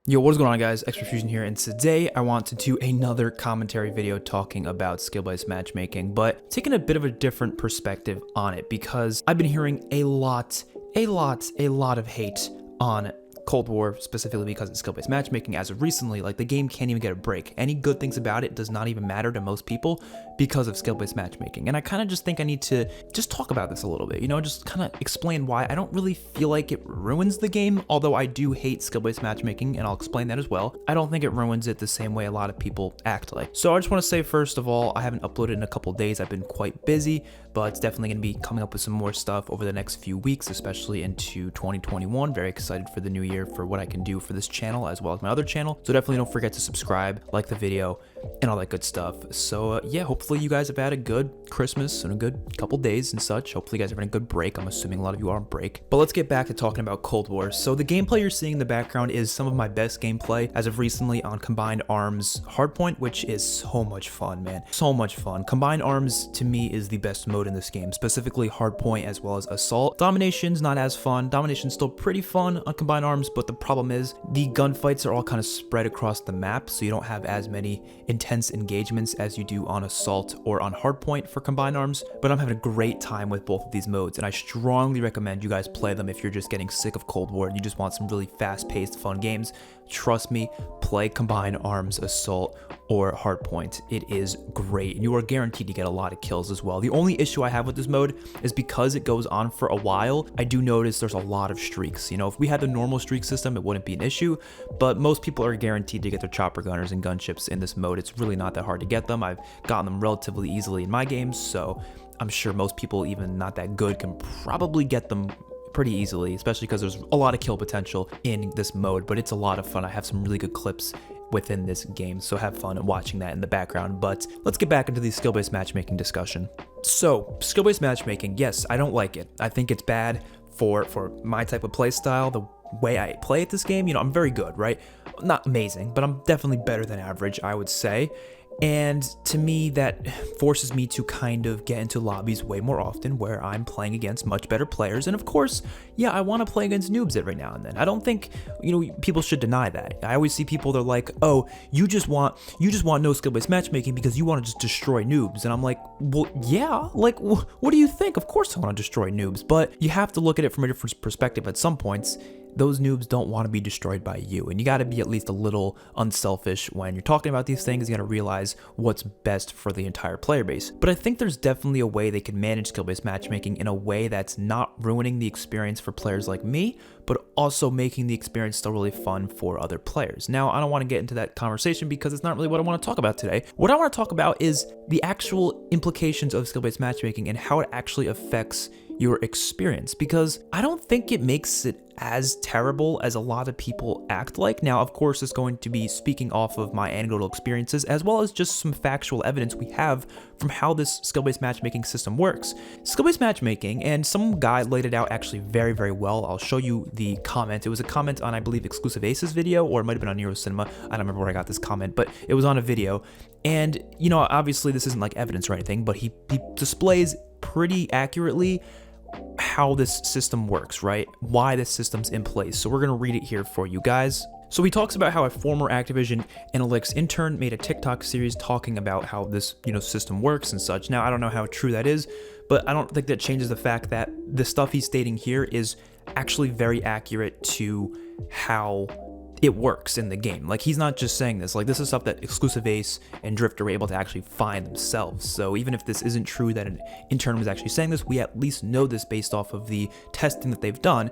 Yo, what is going on, guys? XpertFusion here, and today I want to do another commentary video talking about skill-based matchmaking, but taking a bit of a different perspective on it because I've been hearing a lot of hate on Cold War, specifically because it's skill-based matchmaking. As of recently, like, the game can't even get a break. Any good things about it does not even matter to most people because of skill-based matchmaking. And I kind of just think I need to just talk about this a little bit, you know, just kind of explain why I don't really feel like it ruins the game, although I do hate skill-based matchmaking, and I'll explain that as well. I don't think it ruins it the same way a lot of people act like. So I just want to say, first of all, I haven't uploaded in a couple days. I've been quite busy, but it's definitely going to be coming up with some more stuff over the next few weeks, especially into 2021. Very excited for the new year, for what I can do for this channel as well as my other channel. So definitely don't forget to subscribe, like the video, and all that good stuff. So yeah, hopefully you guys have had a good Christmas and a good couple days and such. Hopefully you guys are having a good break. I'm assuming a lot of you are on break. But let's get back to talking about Cold War. So the gameplay you're seeing in the background is some of my best gameplay as of recently on Combined Arms Hardpoint, which is so much fun, man. So much fun. Combined Arms to me is the best mode in this game, specifically Hardpoint as well as Assault. Domination's not as fun. Domination's still pretty fun on Combined Arms, but the problem is the gunfights are all kind of spread across the map, so you don't have as many intense engagements as you do on Assault or on Hardpoint for Combined Arms. But I'm having a great time with both of these modes, and I strongly recommend you guys play them if you're just getting sick of Cold War and you just want some really fast-paced, fun games. Trust me, play Combined Arms, Assault, or Hardpoint. It is great, and you are guaranteed to get a lot of kills as well. The only issue I have with this mode is because it goes on for a while, I do notice there's a lot of streaks. You know, if we had the normal streak system, it wouldn't be an issue, but most people are guaranteed to get their chopper gunners and gunships in this mode. It's really not that hard to get them. I've gotten them relatively easily in my games, so I'm sure most people, even not that good, can probably get them pretty easily, especially because there's a lot of kill potential in this mode, but it's a lot of fun. I have some really good clips within this game, so have fun watching that in the background. But let's get back into the skill-based matchmaking discussion. So skill-based matchmaking, yes, I don't like it. I think it's bad for my type of play style, the way I play at this game. You know, I'm very good, right? Not amazing, but I'm definitely better than average, I would say. And to me, that forces me to kind of get into lobbies way more often where I'm playing against much better players. And of course, yeah, I want to play against noobs every now and then. I don't think, you know, people should deny that. I always see people, they're like, oh, you just want no skill-based matchmaking because you want to just destroy noobs. And I'm like, well, yeah, like, what do you think? Of course I want to destroy noobs, but you have to look at it from a different perspective at some points. Those noobs don't want to be destroyed by you, and you got to be at least a little unselfish when you're talking about these things. You got to realize what's best for the entire player base. But I think there's definitely a way they can manage skill-based matchmaking in a way that's not ruining the experience for players like me, but also making the experience still really fun for other players. Now, I don't want to get into that conversation because it's not really what I want to talk about today. What I want to talk about is the actual implications of skill-based matchmaking and how it actually affects your experience, because I don't think it makes it as terrible as a lot of people act like. Now, of course, it's going to be speaking off of my anecdotal experiences as well as just some factual evidence we have from how this skill-based matchmaking system works. Skill-based matchmaking, and some guy laid it out actually very, very well. I'll show you the comment. It was a comment on, I believe, Exclusive Ace's video, or it might have been on Nero Cinema. I don't remember where I got this comment, but it was on a video. And, you know, obviously this isn't like evidence or anything, but he displays pretty accurately how this system works, right? Why this system's in place. So we're gonna read it here for you guys. So he talks about how a former Activision Analytics intern made a TikTok series talking about how this, you know, system works and such. Now, I don't know how true that is, but I don't think that changes the fact that the stuff he's stating here is actually very accurate to how it works in the game. Like, he's not just saying this, like, this is stuff that Exclusive Ace and Drift are able to actually find themselves. So even if this isn't true that an intern was actually saying this, we at least know this based off of the testing that they've done.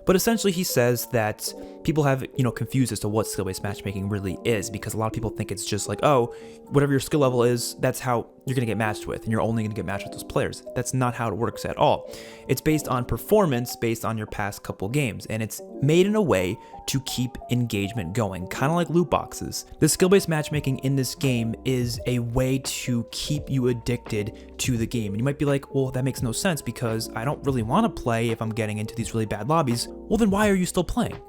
But essentially he says that people have, you know, confused as to what skill-based matchmaking really is, because a lot of people think it's just like, oh, whatever your skill level is, that's how you're going to get matched with, and you're only going to get matched with those players. That's not how it works at all. It's based on performance, based on your past couple games, and it's made in a way to keep engagement going, kind of like loot boxes. The skill-based matchmaking in this game is a way to keep you addicted to the game. And you might be like, well, that makes no sense because I don't really want to play if I'm getting into these really bad lobbies. Well, then why are you still playing?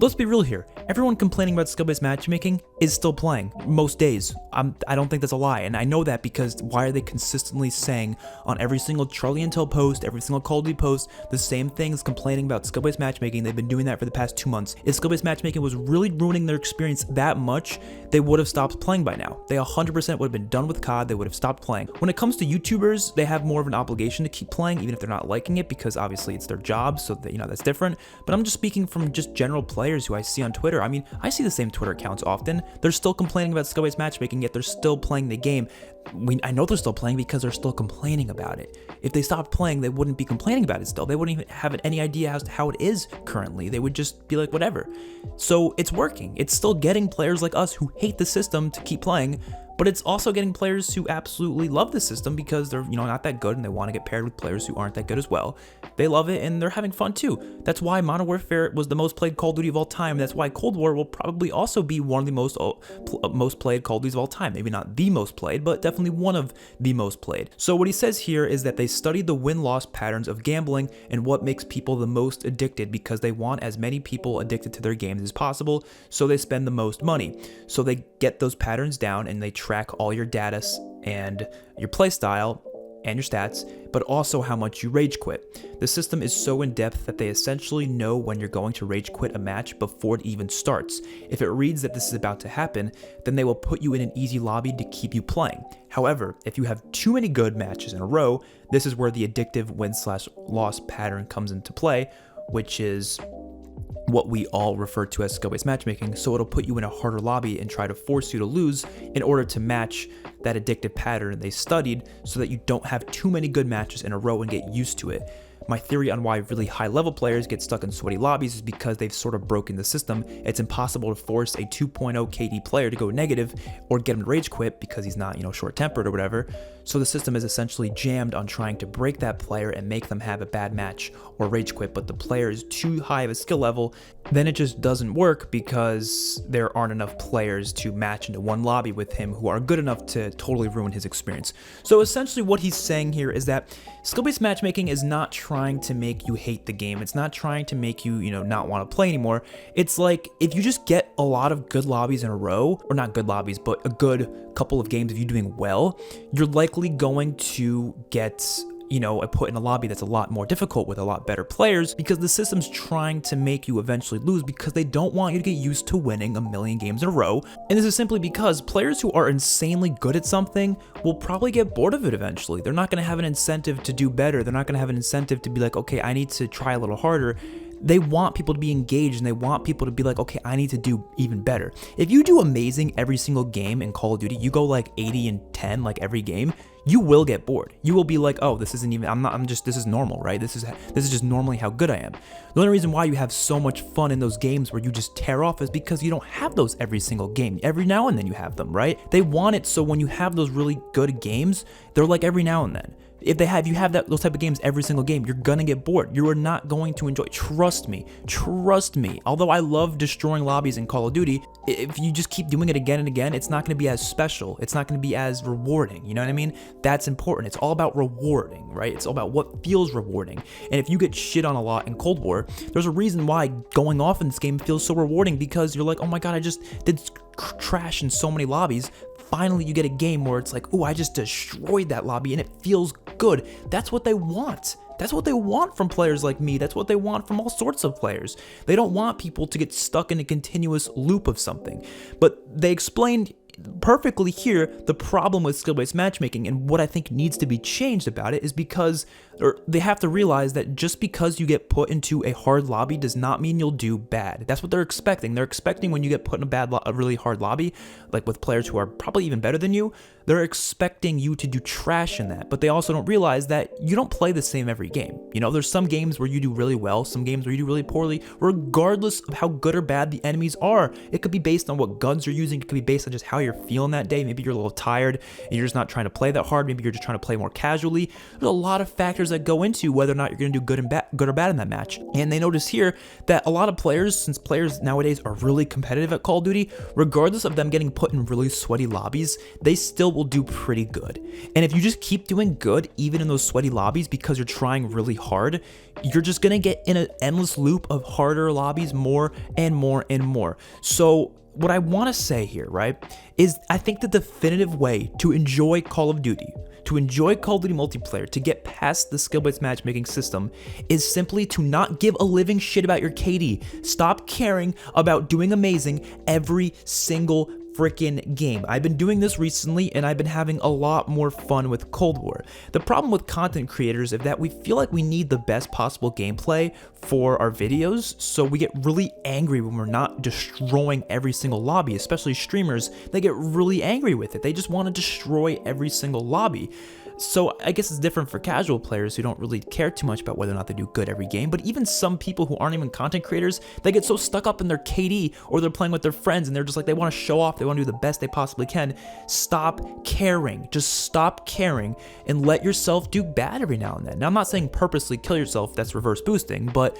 let's be real here. Everyone complaining about skill-based matchmaking is still playing most days. I don't think that's a lie, and I know that because why are they consistently saying on every single Charlie Intel post, every single Call of Duty post, the same things, complaining about skill-based matchmaking? They've been doing that for the past 2 months. If skill-based matchmaking was really ruining their experience that much, they would have stopped playing by now. They 100% would have been done with COD. They would have stopped playing. When it comes to YouTubers, they have more of an obligation to keep playing, even if they're not liking it, because obviously it's their job, so that, that's different. But I'm just speaking from just general players who I see on Twitter. I mean, I see the same Twitter accounts often. They're still complaining about skill-based matchmaking, yet they're still playing the game. I know they're still playing because they're still complaining about it. If they stopped playing, they wouldn't be complaining about it still. They wouldn't even have any idea as to how it is currently. They would just be like, whatever. So it's working. It's still getting players like us who hate the system to keep playing, but it's also getting players who absolutely love the system because they're, not that good and they want to get paired with players who aren't that good as well. They love it and they're having fun too. That's why Modern Warfare was the most played Call of Duty of all time. That's why Cold War will probably also be one of the most played Call of Duties of all time. Maybe not the most played, but definitely one of the most played. So what he says here is that they studied the win-loss patterns of gambling and what makes people the most addicted because they want as many people addicted to their games as possible, so they spend the most money. So they get those patterns down and they track all your data and your playstyle and your stats, but also how much you rage quit. The system is so in depth that they essentially know when you're going to rage quit a match before it even starts. If it reads that this is about to happen, then they will put you in an easy lobby to keep you playing. However, if you have too many good matches in a row, this is where the addictive win/loss pattern comes into play, which is what we all refer to as skill-based matchmaking. So it'll put you in a harder lobby and try to force you to lose in order to match that addictive pattern they studied so that you don't have too many good matches in a row and get used to it. My theory on why really high level players get stuck in sweaty lobbies is because they've sort of broken the system. It's impossible to force a 2.0 KD player to go negative or get him to rage quit because he's not, short-tempered or whatever. So the system is essentially jammed on trying to break that player and make them have a bad match or rage quit, but the player is too high of a skill level, then it just doesn't work because there aren't enough players to match into one lobby with him who are good enough to totally ruin his experience. So essentially what he's saying here is that skill-based matchmaking is not trying to make you hate the game. It's not trying to make you, not want to play anymore. It's like if you just get a lot of good lobbies in a row, or not good lobbies, but a good couple of games of you doing well, you're likely going to get put in a lobby that's a lot more difficult with a lot better players because the system's trying to make you eventually lose because they don't want you to get used to winning a million games in a row. And this is simply because players who are insanely good at something will probably get bored of it eventually. They're not going to have an incentive to do better. They're not going to have an incentive to be like, okay, I need to try a little harder. They want people to be engaged and they want people to be like, okay, I need to do even better. If you do amazing every single game in Call of Duty, you go like 80 and 10 like every game, you will get bored. You will be like, oh, this isn't even, this is normal, right? This is just normally how good I am. The only reason why you have so much fun in those games where you just tear off is because you don't have those every single game. Every now and then you have them, right? They want it so when you have those really good games, they're like every now and then. If you have those type of games every single game, you're gonna get bored. You are not going to enjoy. Trust me. Although I love destroying lobbies in Call of Duty, if you just keep doing it again and again, it's not gonna be as special. It's not gonna be as rewarding. You know what I mean? That's important. It's all about rewarding, right? It's all about what feels rewarding. And if you get shit on a lot in Cold War, there's a reason why going off in this game feels so rewarding because you're like, oh my god, I just did trash in so many lobbies. Finally, you get a game where it's like, oh, I just destroyed that lobby and it feels good. That's what they want. That's what they want from players like me. That's what they want from all sorts of players. They don't want people to get stuck in a continuous loop of something. But they explained perfectly here the problem with skill-based matchmaking, and what I think needs to be changed about it is because they have to realize that just because you get put into a hard lobby does not mean you'll do bad. That's what they're expecting. They're expecting when you get put in a really hard lobby, like with players who are probably even better than you, they're expecting you to do trash in that. But they also don't realize that you don't play the same every game. There's some games where you do really well, some games where you do really poorly, regardless of how good or bad the enemies are. It could be based on what guns you're using. It could be based on just how you're you're feeling that day. Maybe you're a little tired and you're just not trying to play that hard. Maybe you're just trying to play more casually. There's a lot of factors that go into whether or not you're going to do good or bad in that match. And they notice here that a lot of players, since players nowadays are really competitive at Call of Duty, regardless of them getting put in really sweaty lobbies, they still will do pretty good. And if you just keep doing good, even in those sweaty lobbies, because you're trying really hard, you're just going to get in an endless loop of harder lobbies, more and more and more. So what I want to say here, right, is I think the definitive way to enjoy Call of Duty, to enjoy Call of Duty multiplayer, to get past the skill-based matchmaking system, is simply to not give a living shit about your KD. Stop caring about doing amazing every single freaking game. I've been doing this recently and I've been having a lot more fun with Cold War. The problem with content creators is that we feel like we need the best possible gameplay for our videos, so we get really angry when we're not destroying every single lobby, especially streamers. They get really angry with it. They just want to destroy every single lobby. So I guess it's different for casual players who don't really care too much about whether or not they do good every game, but even some people who aren't even content creators, they get so stuck up in their KD, or they're playing with their friends and they're just like, they want to show off, they want to do the best they possibly can. Stop caring. Just stop caring and let yourself do bad every now and then. Now, I'm not saying purposely kill yourself, that's reverse boosting, but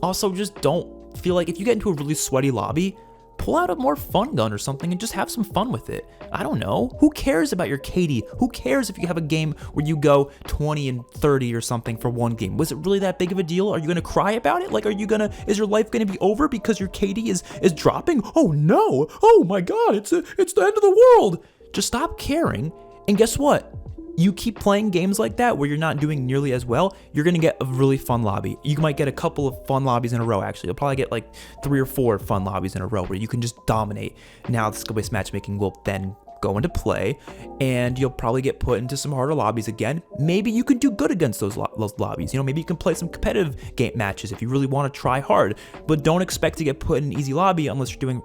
also just don't feel like if you get into a really sweaty lobby, pull out a more fun gun or something and just have some fun with it. I don't know. Who cares about your KD? Who cares if you have a game where you go 20 and 30 or something for one game? Was it really that big of a deal? Are you going to cry about it? Like, is your life going to be over because your KD is dropping? Oh no. Oh my God. It's the end of the world. Just stop caring. And guess what? You keep playing games like that where you're not doing nearly as well, you're going to get a really fun lobby. You might get a couple of fun lobbies in a row, actually. You'll probably get like 3 or 4 fun lobbies in a row where you can just dominate. Now the skill-based matchmaking will then go into play, and you'll probably get put into some harder lobbies again. Maybe you can do good against those lobbies. You know, maybe you can play some competitive game matches if you really want to try hard, but don't expect to get put in an easy lobby unless you're doing,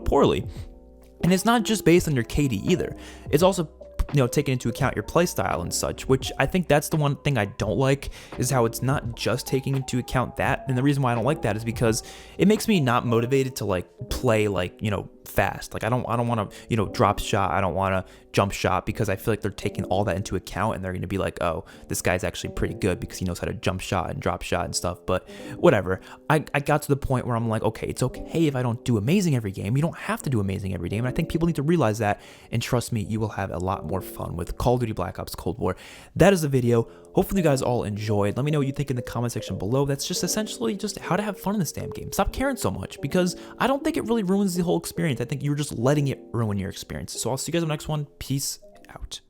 poorly. And it's not just based on your KD either. It's also taking into account your play style and such, which I think that's the one thing I don't like, is how it's not just taking into account that. And the reason why I don't like that is because it makes me not motivated to play fast. Like I don't want to, drop shot. I don't want to jump shot, because I feel like they're taking all that into account and they're going to be like, oh, this guy's actually pretty good because he knows how to jump shot and drop shot and stuff. But whatever. I got to the point where I'm like, okay, it's okay if I don't do amazing every game. You don't have to do amazing every game. And I think people need to realize that. And trust me, you will have a lot more fun with Call of Duty Black Ops Cold War. That is the video. Hopefully you guys all enjoyed. Let me know what you think in the comment section below. That's just essentially just how to have fun in this damn game. Stop caring so much, because I don't think it really ruins the whole experience. I think you're just letting it ruin your experience. So I'll see you guys in the next one. Peace out.